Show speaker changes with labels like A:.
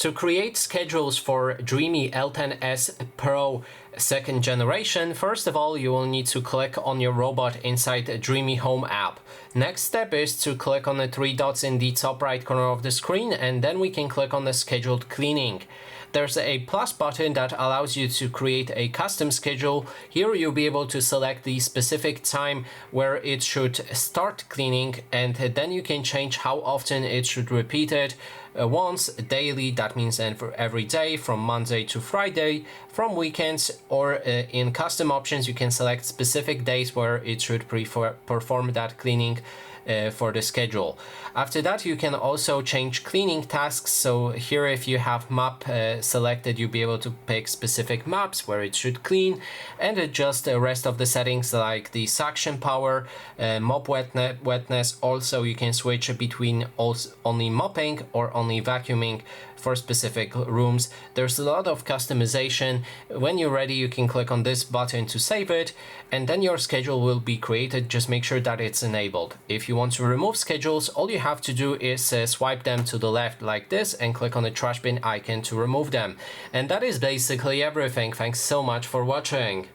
A: To create schedules for Dreame L10s Pro 2nd generation, first of all, you will need to click on your robot inside the Dreame Home app. Next step is to click on the three dots in the top right corner of the screen, and then we can click on the scheduled cleaning. There's a plus button that allows you to create a custom schedule. Here you'll be able to select the specific time where it should start cleaning, and then you can change how often it should repeat it. Once daily, that means then for every day from Monday to Friday, from weekends, or in custom options you can select specific days where it should perform that cleaning for the schedule. After that, you can also change cleaning tasks. So here, if you have map selected, you'll be able to pick specific maps where it should clean, and adjust the rest of the settings like the suction power, mop wetness. Also, you can switch between only mopping or only vacuuming for specific rooms. There's a lot of customization. When you're ready, you can click on this button to save it, and then your schedule will be created. Just make sure that it's enabled. If you want to remove schedules, all you have to do is swipe them to the left like this and click on the trash bin icon to remove them. And that is basically everything. Thanks so much for watching.